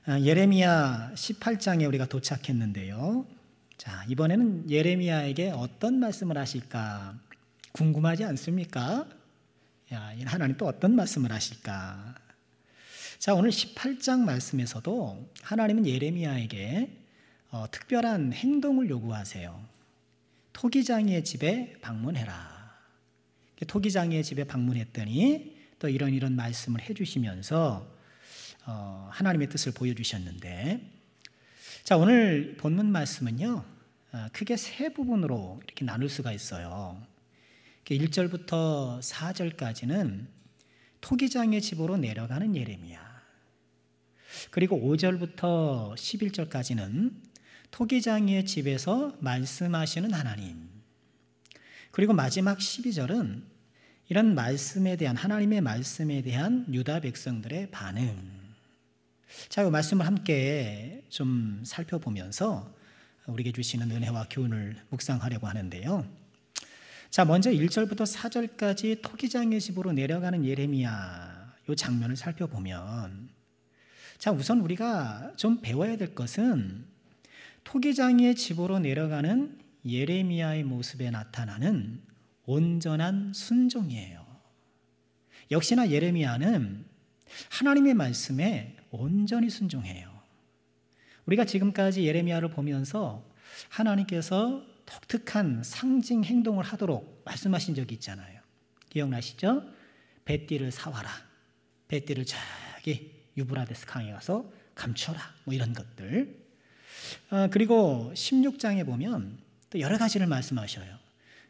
예레미야 18장에 우리가 도착했는데요. 자, 이번에는 예레미야에게 어떤 말씀을 하실까 궁금하지 않습니까? 하나님 또 어떤 말씀을 하실까? 자, 오늘 18장 말씀에서도 하나님은 예레미야에게 특별한 행동을 요구하세요. 토기장이의 집에 방문해라. 토기장이의 집에 방문했더니 또 이런 말씀을 해주시면서 하나님의 뜻을 보여주셨는데, 자, 오늘 본문 말씀은요, 크게 세 부분으로 이렇게 나눌 수가 있어요. 1절부터 4절까지는 토기장의 집으로 내려가는 예레미야, 그리고 5절부터 11절까지는 토기장의 집에서 말씀하시는 하나님, 그리고 마지막 12절은 이런 말씀에 대한, 하나님의 말씀에 대한 유다 백성들의 반응. 자, 이 말씀을 함께 좀 살펴보면서 우리에게 주시는 은혜와 교훈을 묵상하려고 하는데요. 자, 먼저 1절부터 4절까지 토기장의 집으로 내려가는 예레미야, 이 장면을 살펴보면, 자, 우선 우리가 좀 배워야 될 것은 토기장의 집으로 내려가는 예레미야의 모습에 나타나는 온전한 순종이에요. 역시나 예레미야는 하나님의 말씀에 온전히 순종해요. 우리가 지금까지 예레미야를 보면서 하나님께서 독특한 상징 행동을 하도록 말씀하신 적이 있잖아요. 기억나시죠? 뱃띠를 사와라. 뱃띠를 저기 유브라데스 강에 가서 감춰라. 뭐 이런 것들. 그리고 16장에 보면 또 여러 가지를 말씀하셔요.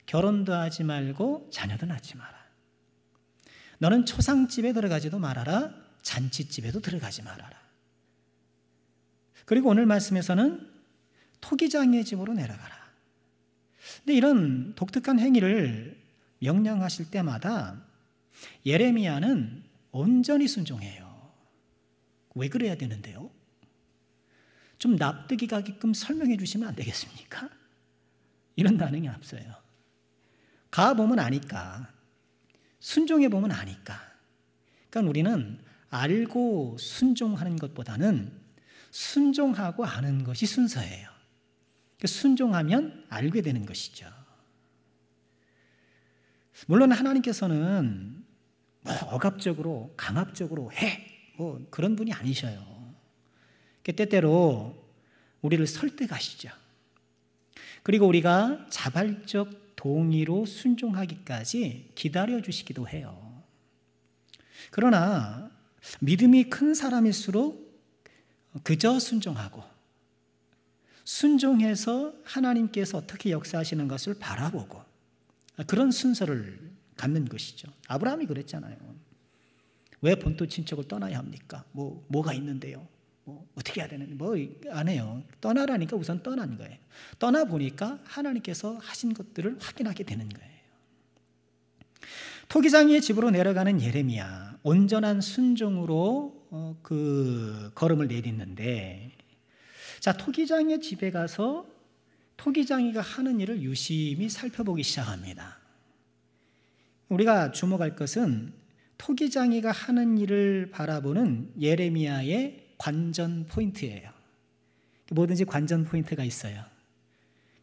결혼도 하지 말고 자녀도 낳지 마라. 너는 초상집에 들어가지도 말아라. 잔치집에도 들어가지 말아라. 그리고 오늘 말씀에서는 토기장의 집으로 내려가라. 근데 이런 독특한 행위를 명령하실 때마다 예레미야는 온전히 순종해요. 왜 그래야 되는데요? 좀 납득이 가게끔 설명해 주시면 안 되겠습니까? 이런 반응이 앞서요. 가보면 아니까, 순종해 보면 아니까. 그러니까 우리는 알고 순종하는 것보다는 순종하고 아는 것이 순서예요. 순종하면 알게 되는 것이죠. 물론 하나님께서는 억압적으로 강압적으로 해, 그런 분이 아니셔요. 때때로 우리를 설득하시죠. 그리고 우리가 자발적 동의로 순종하기까지 기다려주시기도 해요. 그러나 믿음이 큰 사람일수록 그저 순종하고, 순종해서 하나님께서 어떻게 역사하시는 것을 바라보고, 그런 순서를 갖는 것이죠. 아브라함이 그랬잖아요. 왜 본토 친척을 떠나야 합니까? 뭐가 있는데요? 어떻게 해야 되는데 안 해요. 떠나라니까 우선 떠난 거예요. 떠나보니까 하나님께서 하신 것들을 확인하게 되는 거예요. 토기장이의 집으로 내려가는 예레미야, 온전한 순종으로 그 걸음을 내딛는데, 자, 토기장의 집에 가서 토기장이가 하는 일을 유심히 살펴보기 시작합니다. 우리가 주목할 것은 토기장이가 하는 일을 바라보는 예레미야의 관전 포인트예요. 뭐든지 관전 포인트가 있어요.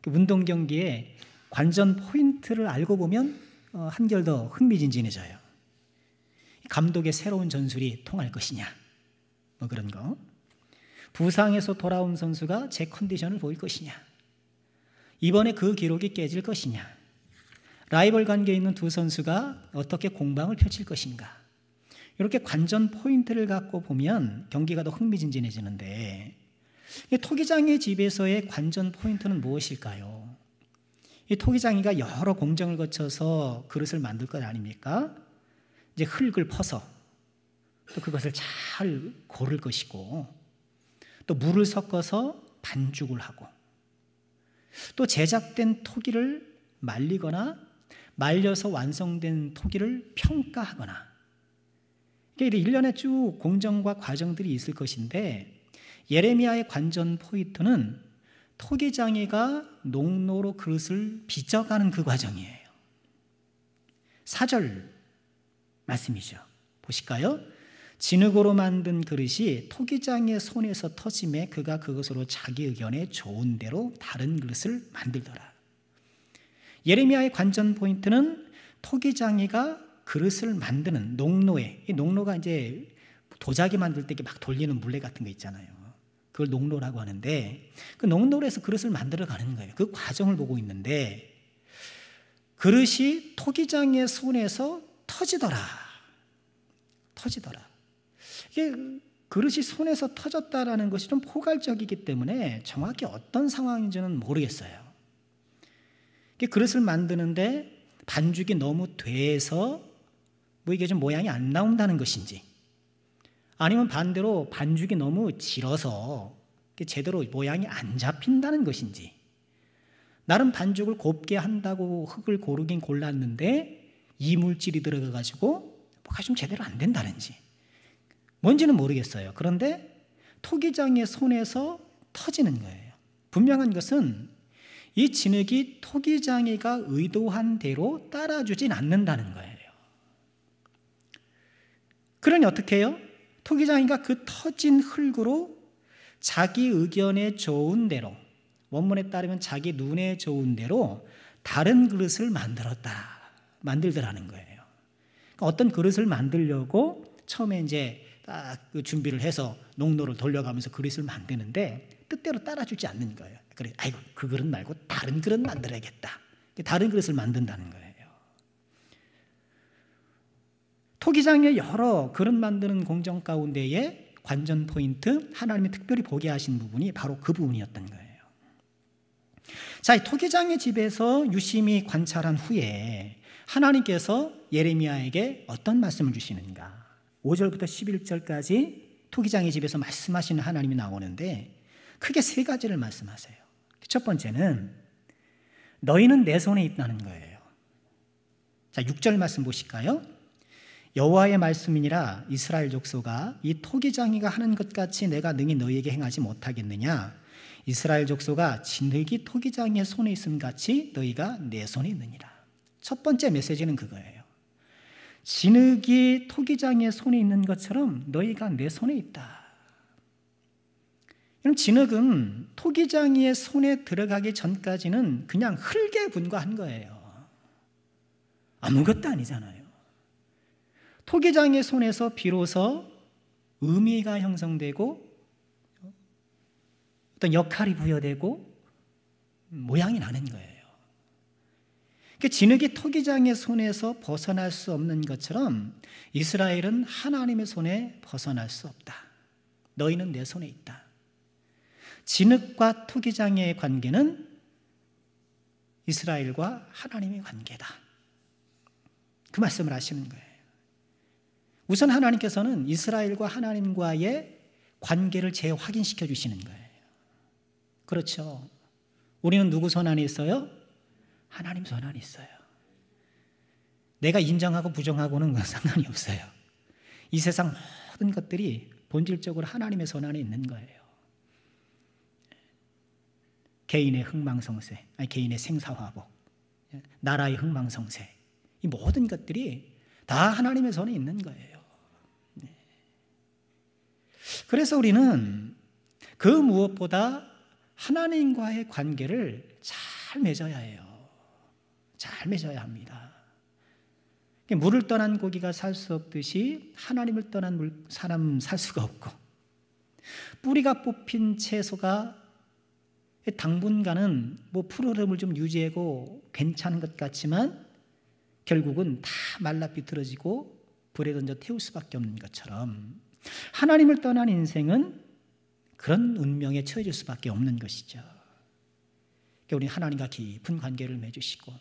운동 경기에 관전 포인트를 알고 보면 한결 더 흥미진진해져요. 감독의 새로운 전술이 통할 것이냐, 그런 거. 부상에서 돌아온 선수가 제 컨디션을 보일 것이냐, 이번에 그 기록이 깨질 것이냐, 라이벌 관계에 있는 두 선수가 어떻게 공방을 펼칠 것인가. 이렇게 관전 포인트를 갖고 보면 경기가 더 흥미진진해지는데, 토기장의 집에서의 관전 포인트는 무엇일까요? 이 토기장이가 여러 공정을 거쳐서 그릇을 만들 것 아닙니까? 이제 흙을 퍼서 또 그것을 잘 고를 것이고, 또 물을 섞어서 반죽을 하고, 또 제작된 토기를 말리거나 말려서 완성된 토기를 평가하거나, 이게 일련의 쭉 공정과 과정들이 있을 것인데, 예레미야의 관전 포인트는 토기장이가 농로로 그릇을 빚어가는 그 과정이에요. 4절 말씀이죠. 보실까요? 진흙으로 만든 그릇이 토기장의 손에서 터짐에 그가 그것으로 자기 의견에 좋은 대로 다른 그릇을 만들더라. 예레미야의 관전 포인트는 토기장이가 그릇을 만드는 농로에, 이 농로가 이제 도자기 만들 때 막 돌리는 물레 같은 거 있잖아요. 그걸 농로라고 하는데 그 농로에서 그릇을 만들어 가는 거예요. 그 과정을 보고 있는데 그릇이 토기장의 손에서 터지더라. 이게 그릇이 손에서 터졌다라는 것이 좀 포괄적이기 때문에 정확히 어떤 상황인지는 모르겠어요. 그릇을 만드는데 반죽이 너무 돼서 뭐 이게 좀 모양이 안 나온다는 것인지, 아니면 반대로 반죽이 너무 질어서 제대로 모양이 안 잡힌다는 것인지, 나름 반죽을 곱게 한다고 흙을 고르긴 골랐는데 이물질이 들어가가지고 뭐가 좀 제대로 안 된다는지 뭔지는 모르겠어요. 그런데 토기장의 손에서 터지는 거예요. 분명한 것은 이 진흙이 토기장이가 의도한 대로 따라주진 않는다는 거예요. 그러니 어떻게 해요? 토기장이가 그 터진 흙으로 자기 의견에 좋은 대로, 원문에 따르면 자기 눈에 좋은 대로 다른 그릇을 만들더라는 거예요. 그러니까 어떤 그릇을 만들려고 처음에 이제 딱 그 준비를 해서 농로를 돌려가면서 그릇을 만드는데 뜻대로 따라주지 않는 거예요. 그래, 아이고 그 그릇 말고 다른 그릇 만들어야겠다. 다른 그릇을 만든다는 거예요. 토기장의 여러 그릇 만드는 공정 가운데에 관전 포인트, 하나님이 특별히 보게 하신 부분이 바로 그 부분이었던 거예요. 자, 이 토기장의 집에서 유심히 관찰한 후에 하나님께서 예레미야에게 어떤 말씀을 주시는가? 5절부터 11절까지 토기장의 집에서 말씀하시는 하나님이 나오는데 크게 세 가지를 말씀하세요. 첫 번째는 너희는 내 손에 있다는 거예요. 자, 6절 말씀 보실까요? 여호와의 말씀이니라 이스라엘 족속아 이 토기장이가 하는 것 같이 내가 능히 너희에게 행하지 못하겠느냐? 이스라엘 족속아 진흙이 토기장이의 손에 있음 같이 너희가 내 손에 있느니라. 첫 번째 메시지는 그거예요. 진흙이 토기장이의 손에 있는 것처럼 너희가 내 손에 있다. 그럼 진흙은 토기장이의 손에 들어가기 전까지는 그냥 흙에 분과한 거예요. 아무것도 아니잖아요. 토기장의 손에서 비로소 의미가 형성되고 어떤 역할이 부여되고 모양이 나는 거예요. 진흙이 토기장의 손에서 벗어날 수 없는 것처럼 이스라엘은 하나님의 손에 벗어날 수 없다. 너희는 내 손에 있다. 진흙과 토기장의 관계는 이스라엘과 하나님의 관계다. 그 말씀을 하시는 거예요. 우선 하나님께서는 이스라엘과 하나님과의 관계를 재확인시켜 주시는 거예요. 그렇죠. 우리는 누구 손 안에 있어요? 하나님 손 안에 있어요. 내가 인정하고 부정하고는 상관이 없어요. 이 세상 모든 것들이 본질적으로 하나님의 손 안에 있는 거예요. 개인의 흥망성쇠, 개인의 생사화복, 나라의 흥망성쇠, 이 모든 것들이 다 하나님의 손에 있는 거예요. 그래서 우리는 그 무엇보다 하나님과의 관계를 잘 맺어야 해요. 잘 맺어야 합니다. 물을 떠난 고기가 살 수 없듯이 하나님을 떠난 사람은 살 수가 없고, 뿌리가 뽑힌 채소가 당분간은 뭐 푸르름을 좀 유지하고 괜찮은 것 같지만 결국은 다 말라 비틀어지고 불에 던져 태울 수밖에 없는 것처럼 하나님을 떠난 인생은 그런 운명에 처해질 수밖에 없는 것이죠. 우리 하나님과 깊은 관계를 맺으시고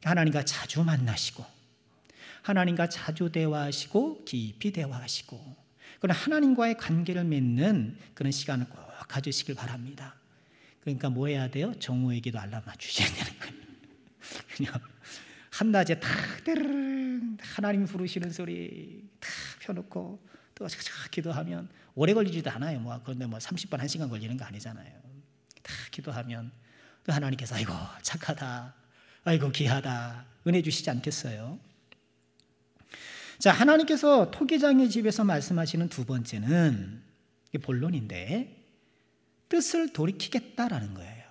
하나님과 자주 만나시고 하나님과 자주 대화하시고 깊이 대화하시고 그런 하나님과의 관계를 맺는 그런 시간을 꼭 가지시길 바랍니다. 그러니까 뭐 해야 돼요? 정오에게도 알람 맞추셔야 되는 거예요. 그냥 한낮에 탁 하나님 부르시는 소리 탁 펴놓고 또 착착 기도하면 오래 걸리지도 않아요. 그런데 30분 1시간 걸리는 거 아니잖아요. 탁 기도하면 또 하나님께서 아이고 착하다, 아이고 귀하다 은혜 주시지 않겠어요? 자, 하나님께서 토기장의 집에서 말씀하시는 두 번째는, 이게 본론인데, 뜻을 돌이키겠다라는 거예요.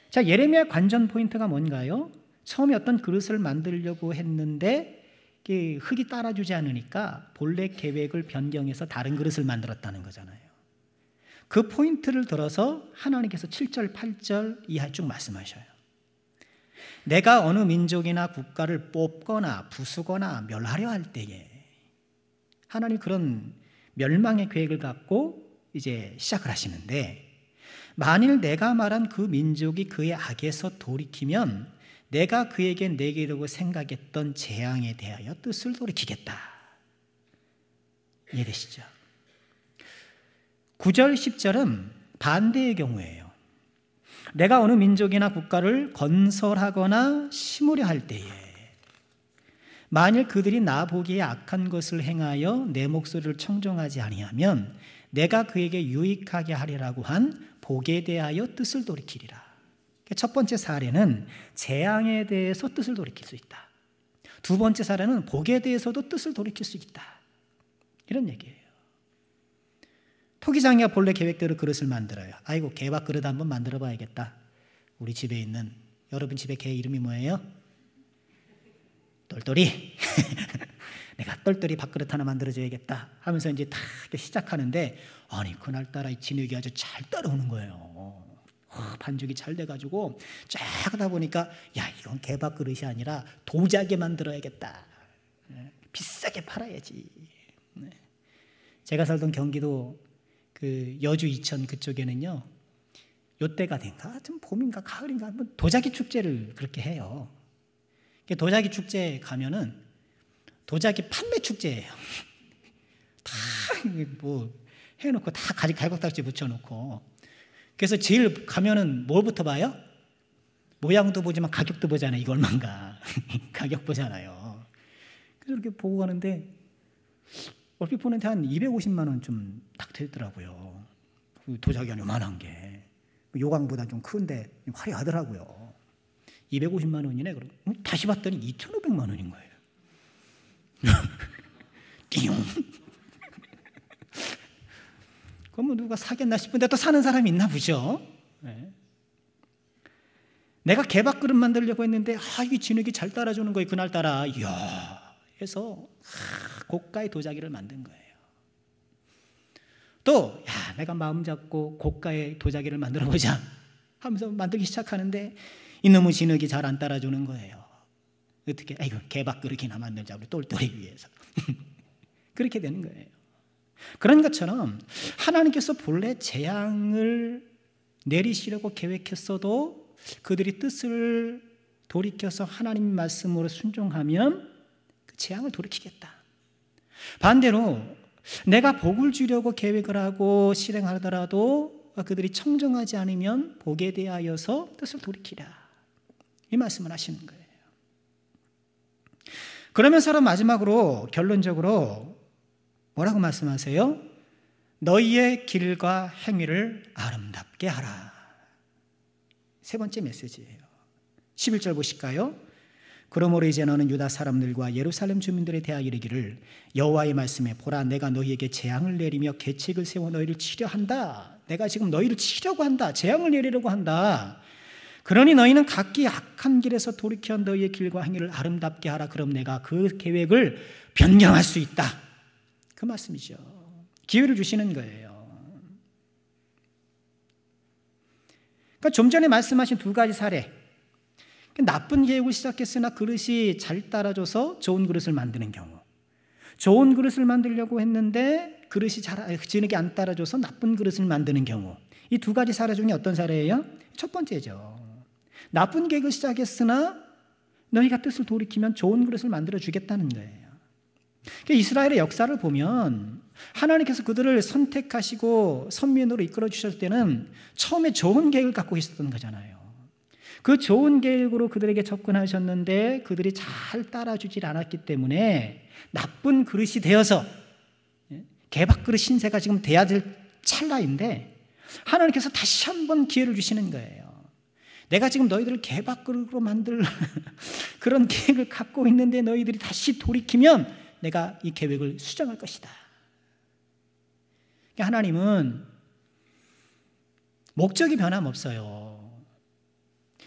자, 예레미야 관전 포인트가 뭔가요? 처음에 어떤 그릇을 만들려고 했는데 흙이 따라주지 않으니까 본래 계획을 변경해서 다른 그릇을 만들었다는 거잖아요. 그 포인트를 들어서 하나님께서 7절, 8절 이하에 쭉 말씀하셔요. 내가 어느 민족이나 국가를 뽑거나 부수거나 멸하려 할 때에, 하나님 그런 멸망의 계획을 갖고 이제 시작을 하시는데, 만일 내가 말한 그 민족이 그의 악에서 돌이키면 내가 그에게 내리려고 생각했던 재앙에 대하여 뜻을 돌이키겠다. 이해되시죠? 9절, 10절은 반대의 경우예요. 내가 어느 민족이나 국가를 건설하거나 심으려 할 때에 만일 그들이 나 보기에 악한 것을 행하여 내 목소리를 청종하지 아니하면 내가 그에게 유익하게 하리라고 한 복에 대하여 뜻을 돌이키리라. 첫 번째 사례는 재앙에 대해서 뜻을 돌이킬 수 있다. 두 번째 사례는 복에 대해서도 뜻을 돌이킬 수 있다. 이런 얘기예요. 토기장이가 본래 계획대로 그릇을 만들어요. 아이고, 개밥 그릇 한번 만들어 봐야겠다. 우리 집에 있는, 여러분 집에 개 이름이 뭐예요? 똘똘이. 내가 똘똘이 밥그릇 하나 만들어줘야겠다 하면서 이제 다 시작하는데, 아니 그날따라 진흙이 아주 잘 따라오는 거예요. 반죽이 잘 돼가지고 쫙 하다 보니까, 야, 이건 개밥 그릇이 아니라 도자기 만들어야겠다. 비싸게 팔아야지. 제가 살던 경기도 그 여주 이천 그쪽에는요, 요때가 된가 좀 봄인가 가을인가 한번 도자기 축제를 그렇게 해요. 도자기 축제 가면은 도자기 판매 축제예요. 다 뭐 해놓고 다 갈각딱지 붙여놓고, 그래서 제일 가면은 뭘부터 봐요? 모양도 보지만 가격도 보잖아요. 이거 얼마인가. 가격 보잖아요. 그래서 이렇게 보고 가는데 얼핏 보는데 한 250만 원 좀 딱 되더라고요. 도자기가 요만한 게 요강보다 좀 큰데 화려하더라고요. 250만 원이네. 그럼 다시 봤더니 2,500만 원인 거예요. 띵. 그럼 뭐 누가 사겠나 싶은데 또 사는 사람이 있나 보죠. 네. 내가 개밥 그릇 만들려고 했는데, 이게 진흙이 잘 따라주는 거예요. 그날따라 이야 해서 고가의 도자기를 만든 거예요. 또 내가 마음 잡고 고가의 도자기를 만들어 보자 하면서 만들기 시작하는데 이놈의 진흙이 잘 안 따라주는 거예요. 어떻게? 아이고, 개밥 그릇이나 만들자 우리 똘똘이 위해서. 그렇게 되는 거예요. 그런 것처럼 하나님께서 본래 재앙을 내리시려고 계획했어도 그들이 뜻을 돌이켜서 하나님 말씀으로 순종하면 그 재앙을 돌이키겠다. 반대로 내가 복을 주려고 계획을 하고 실행하더라도 그들이 청정하지 않으면 복에 대하여서 뜻을 돌이키라. 이 말씀을 하시는 거예요. 그러면서 마지막으로 결론적으로 뭐라고 말씀하세요? 너희의 길과 행위를 아름답게 하라. 세 번째 메시지예요. 11절 보실까요? 그러므로 이제 너는 유다 사람들과 예루살렘 주민들에 대하여 이르기를 여호와의 말씀에 보라, 내가 너희에게 재앙을 내리며 계책을 세워 너희를 치려한다. 내가 지금 너희를 치려고 한다. 재앙을 내리려고 한다. 그러니 너희는 각기 악한 길에서 돌이켜 너희의 길과 행위를 아름답게 하라. 그럼 내가 그 계획을 변경할 수 있다. 그 말씀이죠. 기회를 주시는 거예요. 그러니까 좀 전에 말씀하신 두 가지 사례, 나쁜 계획을 시작했으나 그릇이 잘 따라줘서 좋은 그릇을 만드는 경우, 좋은 그릇을 만들려고 했는데 그릇이 진흙이 안 따라줘서 나쁜 그릇을 만드는 경우, 이 두 가지 사례 중에 어떤 사례예요? 첫 번째죠. 나쁜 계획을 시작했으나 너희가 뜻을 돌이키면 좋은 그릇을 만들어 주겠다는 거예요. 이스라엘의 역사를 보면 하나님께서 그들을 선택하시고 선민으로 이끌어 주셨을 때는 처음에 좋은 계획을 갖고 계셨던 거잖아요. 그 좋은 계획으로 그들에게 접근하셨는데 그들이 잘 따라주질 않았기 때문에 나쁜 그릇이 되어서 개밥그릇 신세가 지금 돼야 될 찰나인데 하나님께서 다시 한번 기회를 주시는 거예요. 내가 지금 너희들을 개밥그릇으로 만들 그런 계획을 갖고 있는데 너희들이 다시 돌이키면 내가 이 계획을 수정할 것이다. 그러니까 하나님은 목적이 변함없어요.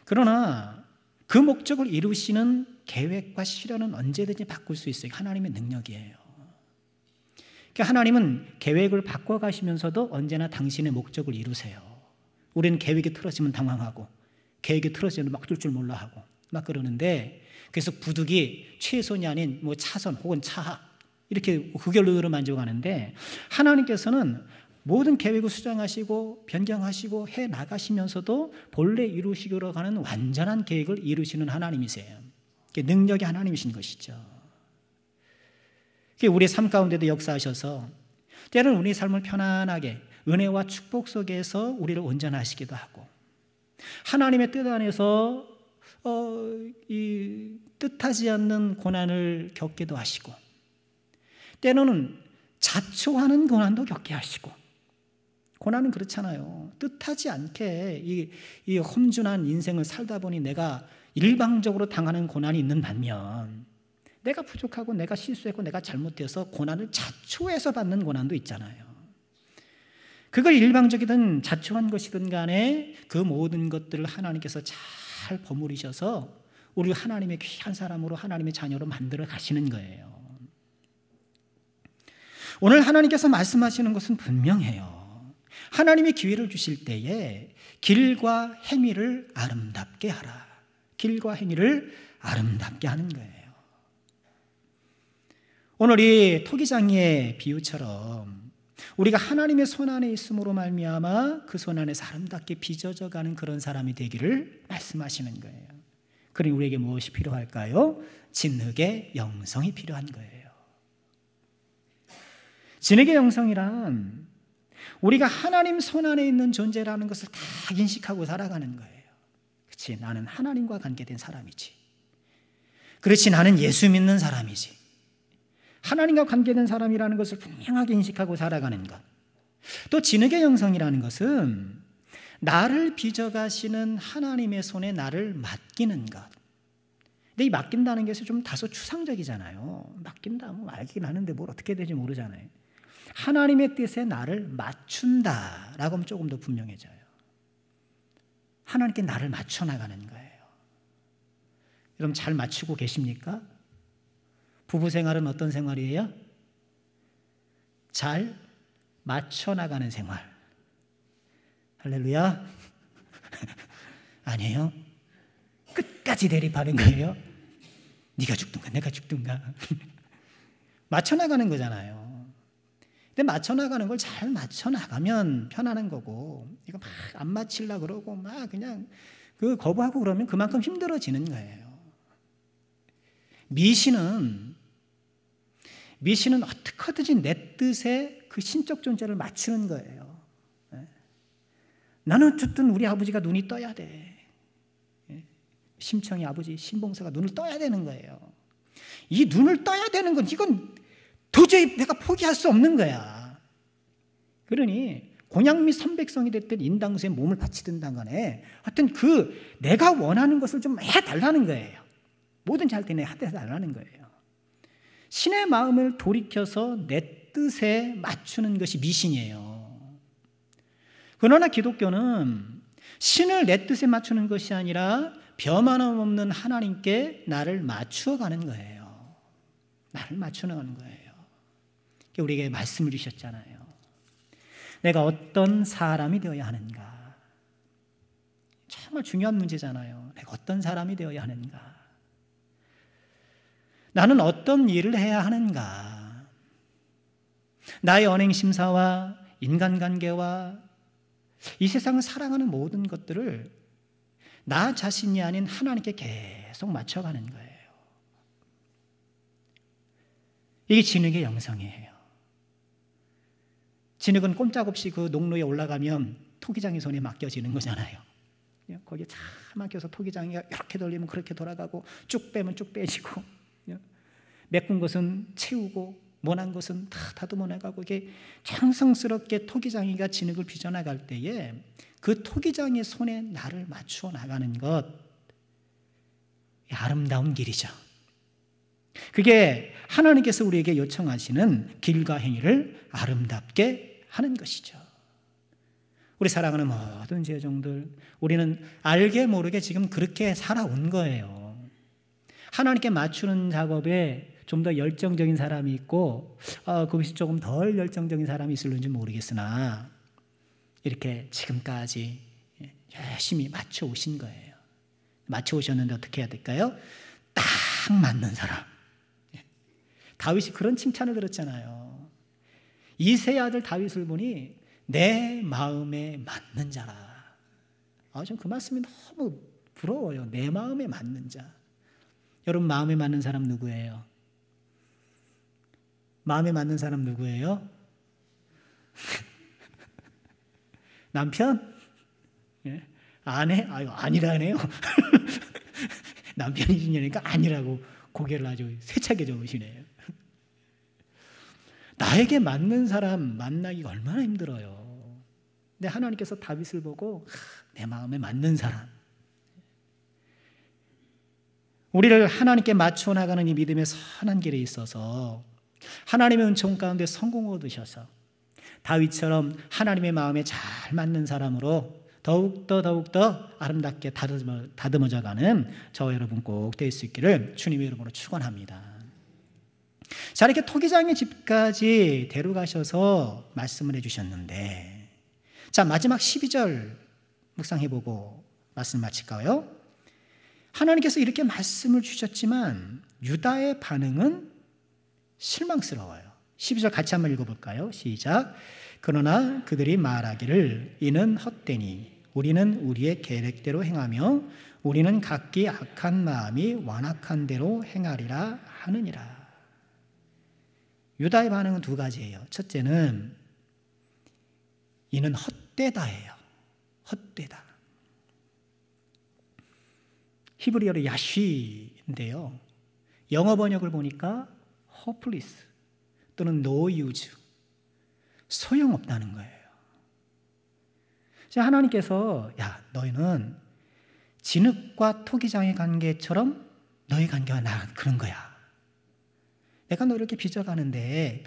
그러나 그 목적을 이루시는 계획과 실현은 언제든지 바꿀 수 있어요. 하나님의 능력이에요. 그러니까 하나님은 계획을 바꿔가시면서도 언제나 당신의 목적을 이루세요. 우리는 계획이 틀어지면 당황하고 계획이 틀어지면 막 줄 몰라 하고 막 그러는데, 그래서 부득이 최선이 아닌 뭐 차선 혹은 차하 이렇게 흑열로 만족하는데, 하나님께서는 모든 계획을 수정하시고 변경하시고 해 나가시면서도 본래 이루시기로 가는 완전한 계획을 이루시는 하나님이세요. 능력이 하나님이신 것이죠. 우리의 삶 가운데도 역사하셔서 때로는 우리 삶을 편안하게 은혜와 축복 속에서 우리를 온전하시기도 하고, 하나님의 뜻 안에서 이 뜻하지 않는 고난을 겪기도 하시고, 때로는 자초하는 고난도 겪게 하시고. 고난은 그렇잖아요. 뜻하지 않게 이 험준한 인생을 살다 보니 내가 일방적으로 당하는 고난이 있는 반면, 내가 부족하고 내가 실수했고 내가 잘못해서 고난을 자초해서 받는 고난도 있잖아요. 그걸 일방적이든 자초한 것이든 간에 그 모든 것들을 하나님께서 잘 버무리셔서 우리 하나님의 귀한 사람으로, 하나님의 자녀로 만들어 가시는 거예요. 오늘 하나님께서 말씀하시는 것은 분명해요. 하나님이 기회를 주실 때에 길과 행위를 아름답게 하라. 길과 행위를 아름답게 하는 거예요. 오늘 이 토기장의 비유처럼 우리가 하나님의 손 안에 있음으로 말미암아 그 손 안에서 아름답게 빚어져가는 그런 사람이 되기를 말씀하시는 거예요. 그러니 우리에게 무엇이 필요할까요? 진흙의 영성이 필요한 거예요. 진흙의 영성이란 우리가 하나님 손 안에 있는 존재라는 것을 다 인식하고 살아가는 거예요. 그렇지, 나는 하나님과 관계된 사람이지. 그렇지, 나는 예수 믿는 사람이지. 하나님과 관계된 사람이라는 것을 분명하게 인식하고 살아가는 것. 또 진흙의 영성이라는 것은 나를 빚어가시는 하나님의 손에 나를 맡기는 것. 근데 이 맡긴다는 것이 좀 다소 추상적이잖아요. 맡긴다, 뭐 알긴 하는데 뭘 어떻게 될지 모르잖아요. 하나님의 뜻에 나를 맞춘다라고 하면 조금 더 분명해져요. 하나님께 나를 맞춰 나가는 거예요. 여러분 잘 맞추고 계십니까? 부부 생활은 어떤 생활이에요? 잘 맞춰 나가는 생활. 할렐루야. 아니에요. 끝까지 대립하는 거예요. 네가 죽든가 내가 죽든가. 맞춰 나가는 거잖아요. 근데 맞춰 나가는 걸 잘 맞춰 나가면 편안한 거고, 이거 막 안 맞추려고 그러고 막 그냥 그 거부하고 그러면 그만큼 힘들어지는 거예요. 미신은 어떻게든지 내 뜻에 그 신적 존재를 맞추는 거예요. 나는 어쨌든 우리 아버지가 눈이 떠야 돼. 심청이 아버지 신봉사가 눈을 떠야 되는 거예요. 이 눈을 떠야 되는 건 이건 도저히 내가 포기할 수 없는 거야. 그러니 곤양 및 선백성이 됐든 인당수에 몸을 바치든 간에 하여튼 그 내가 원하는 것을 좀 해달라는 거예요. 뭐든지 할 때 내가 해달라는 거예요. 신의 마음을 돌이켜서 내 뜻에 맞추는 것이 미신이에요. 그러나 기독교는 신을 내 뜻에 맞추는 것이 아니라 변함 없는 하나님께 나를 맞추어 가는 거예요. 나를 맞추어 가는 거예요. 우리에게 말씀을 주셨잖아요. 내가 어떤 사람이 되어야 하는가? 정말 중요한 문제잖아요. 내가 어떤 사람이 되어야 하는가? 나는 어떤 일을 해야 하는가? 나의 언행심사와 인간관계와 이 세상을 살아가는 모든 것들을 나 자신이 아닌 하나님께 계속 맞춰가는 거예요. 이게 진흙의 영성이에요. 진흙은 꼼짝없이 그 농로에 올라가면 토기장의 손에 맡겨지는 거잖아요. 거기에 잘 맡겨서 토기장이 이렇게 돌리면 그렇게 돌아가고 쭉 빼면 쭉 빼지고 메꾼 것은 채우고 모난 것은 다 다듬어 나가고 이게 창성스럽게 토기장이가 진흙을 빚어나갈 때에 그 토기장의 손에 나를 맞추어 나가는 것, 아름다운 길이죠. 그게 하나님께서 우리에게 요청하시는 길과 행위를 아름답게 하는 것이죠. 우리 사랑하는 모든 제종들, 우리는 알게 모르게 지금 그렇게 살아온 거예요. 하나님께 맞추는 작업에 좀 더 열정적인 사람이 있고 그것이 조금 덜 열정적인 사람이 있을는지 모르겠으나 이렇게 지금까지 열심히 맞춰오신 거예요. 맞춰오셨는데 어떻게 해야 될까요? 딱 맞는 사람. 다윗이 그런 칭찬을 들었잖아요. 이새의 아들 다윗을 보니 내 마음에 맞는 자라. 전 그 말씀이 너무 부러워요. 내 마음에 맞는 자. 여러분 마음에 맞는 사람 누구예요? 마음에 맞는 사람 누구예요? 남편? 예? 아내? 아니라네요. 남편이시니까 아니라고 고개를 아주 세차게 저으시네요. 나에게 맞는 사람 만나기가 얼마나 힘들어요. 근데 하나님께서 다윗을 보고 내 마음에 맞는 사람, 우리를 하나님께 맞춰 나가는 이 믿음의 선한 길에 있어서 하나님의 은총 가운데 성공 얻으셔서 다윗처럼 하나님의 마음에 잘 맞는 사람으로 더욱더 아름답게 다듬어져가는 저와 여러분 꼭 될 수 있기를 주님의 이름으로 축원합니다. 자, 이렇게 토기장의 집까지 데려가셔서 말씀을 해주셨는데, 자, 마지막 12절 묵상해보고 말씀 마칠까요? 하나님께서 이렇게 말씀을 주셨지만 유다의 반응은 실망스러워요. 12절 같이 한번 읽어볼까요? 시작. 그러나 그들이 말하기를 이는 헛되니 우리는 우리의 계획대로 행하며 우리는 각기 악한 마음이 완악한 대로 행하리라 하느니라. 유다의 반응은 두 가지예요. 첫째는 이는 헛되다예요. 헛되다. 히브리어로 야쉬인데요. 영어 번역을 보니까 hopeless 또는 no use, 소용없다는 거예요. 하나님께서 너희는 진흙과 토기장의 관계처럼 너희 관계가 그런 거야. 내가 너를 이렇게 빚어가는데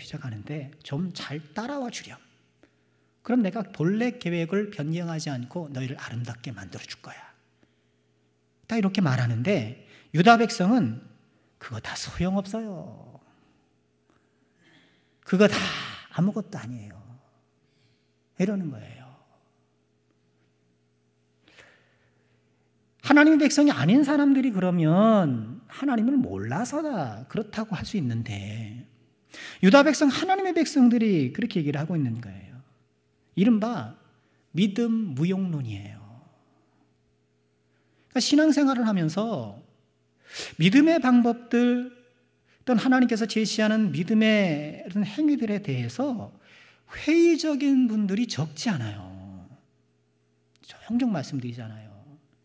좀 잘 따라와 주렴. 그럼 내가 본래 계획을 변경하지 않고 너희를 아름답게 만들어 줄 거야. 다 이렇게 말하는데 유다 백성은 그거 다 소용없어요. 그거 다 아무것도 아니에요. 이러는 거예요. 하나님의 백성이 아닌 사람들이 그러면 하나님을 몰라서다 그렇다고 할 수 있는데 유다 백성, 하나님의 백성들이 그렇게 얘기를 하고 있는 거예요. 이른바 믿음 무용론이에요. 그러니까 신앙생활을 하면서 믿음의 방법들 또는 하나님께서 제시하는 믿음의 행위들에 대해서 회의적인 분들이 적지 않아요. 종종 말씀드리잖아요.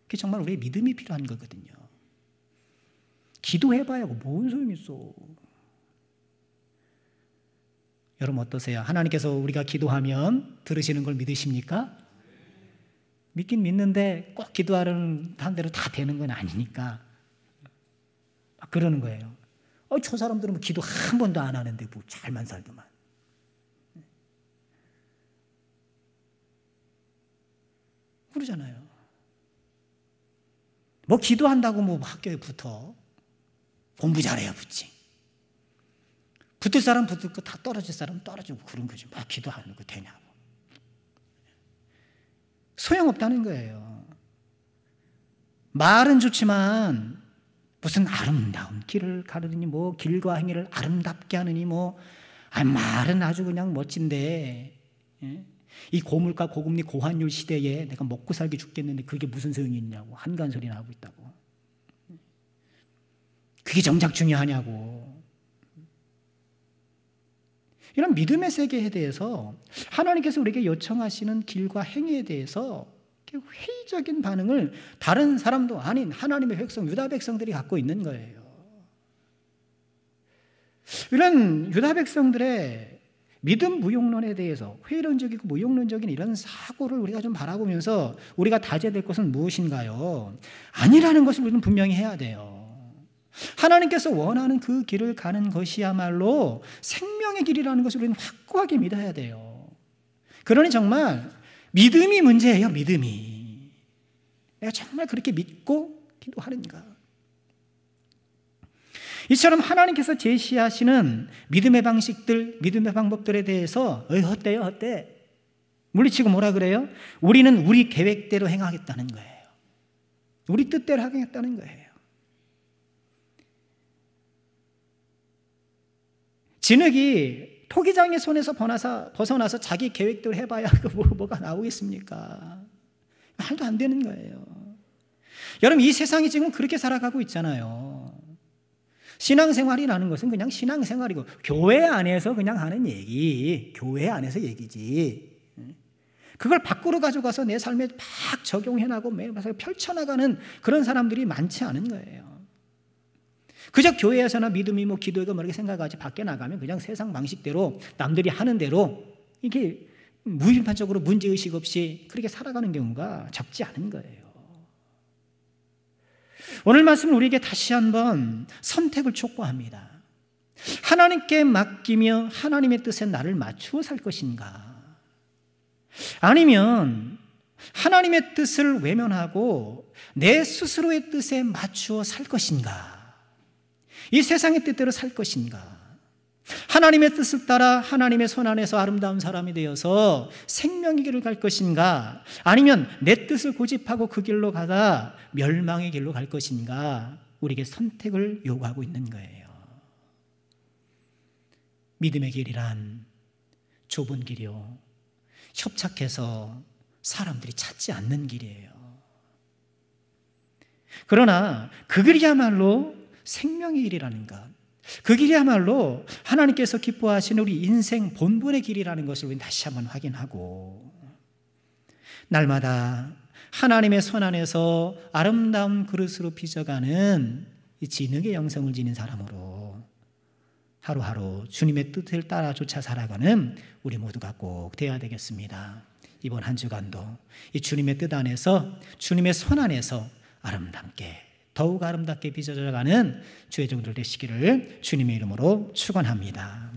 그게 정말 우리의 믿음이 필요한 거거든요. 기도해봐야 뭔 소용이 있어. 여러분 어떠세요? 하나님께서 우리가 기도하면 들으시는 걸 믿으십니까? 믿긴 믿는데 꼭 기도하는 대로 다 되는 건 아니니까 막 그러는 거예요. 저 사람들은 기도 한 번도 안 하는데 뭐 잘만 살더만. 그러잖아요. 뭐 기도한다고 뭐 학교에 붙어. 공부 잘해야 붙지. 붙을 사람 붙고 다 떨어질 사람 떨어지고 그런 거지. 막 기도하는 거 되냐고. 소용없다는 거예요. 말은 좋지만 무슨 아름다운 길을 가르니 뭐 길과 행위를 아름답게 하느니 말은 아주 그냥 멋진데 이 고물가 고금리 고환율 시대에 내가 먹고 살기 죽겠는데 그게 무슨 소용이 있냐고 한간소리나 하고 있다고. 그게 정작 중요하냐고. 이런 믿음의 세계에 대해서 하나님께서 우리에게 요청하시는 길과 행위에 대해서 회의적인 반응을 다른 사람도 아닌 하나님의 백성, 유다 백성들이 갖고 있는 거예요. 이런 유다 백성들의 믿음 무용론에 대해서 회의론적이고 무용론적인 이런 사고를 우리가 좀 바라보면서 우리가 다져야 될 것은 무엇인가요? 아니라는 것을 우리는 분명히 해야 돼요. 하나님께서 원하는 그 길을 가는 것이야말로 생명의 길이라는 것을 우리는 확고하게 믿어야 돼요. 그러니 정말 믿음이 문제예요. 믿음이. 내가 정말 그렇게 믿고 기도하는가? 이처럼 하나님께서 제시하시는 믿음의 방식들, 믿음의 방법들에 대해서 헛되요, 헛돼. 물리치고 뭐라 그래요? 우리는 우리 계획대로 행하겠다는 거예요. 우리 뜻대로 하겠다는 거예요. 진흙이 토기장의 손에서 벗어나서 자기 계획대로 해봐야 뭐가 나오겠습니까? 말도 안 되는 거예요. 여러분, 이 세상이 지금 그렇게 살아가고 있잖아요. 신앙생활이라는 것은 그냥 신앙생활이고 교회 안에서 그냥 하는 얘기, 교회 안에서 얘기지. 그걸 밖으로 가져가서 내 삶에 막 적용해나가고 매일 펼쳐나가는 그런 사람들이 많지 않은 거예요. 그저 교회에서나 믿음이 뭐 기도가 뭐 이렇게 생각하지 밖에 나가면 그냥 세상 방식대로 남들이 하는 대로 이게 무일반적으로 문제의식 없이 그렇게 살아가는 경우가 적지 않은 거예요. 오늘 말씀은 우리에게 다시 한번 선택을 촉구합니다. 하나님께 맡기며 하나님의 뜻에 나를 맞추어 살 것인가? 아니면 하나님의 뜻을 외면하고 내 스스로의 뜻에 맞추어 살 것인가? 이 세상의 뜻대로 살 것인가? 하나님의 뜻을 따라 하나님의 손 안에서 아름다운 사람이 되어서 생명의 길을 갈 것인가? 아니면 내 뜻을 고집하고 그 길로 가다 멸망의 길로 갈 것인가? 우리에게 선택을 요구하고 있는 거예요. 믿음의 길이란 좁은 길이요, 협착해서 사람들이 찾지 않는 길이에요. 그러나 그 길이야말로 생명의 길이라는 것, 그 길이야말로 하나님께서 기뻐하시는 우리 인생 본분의 길이라는 것을 우리는 다시 한번 확인하고, 날마다 하나님의 손 안에서 아름다운 그릇으로 빚어가는 이 진흙의 영성을 지닌 사람으로 하루하루 주님의 뜻을 따라 쫓아 살아가는 우리 모두가 꼭 되어야 되겠습니다. 이번 한 주간도 이 주님의 뜻 안에서, 주님의 손 안에서 아름답게, 더욱 아름답게 빚어져가는 주의 종들 되시기를 주님의 이름으로 축원합니다.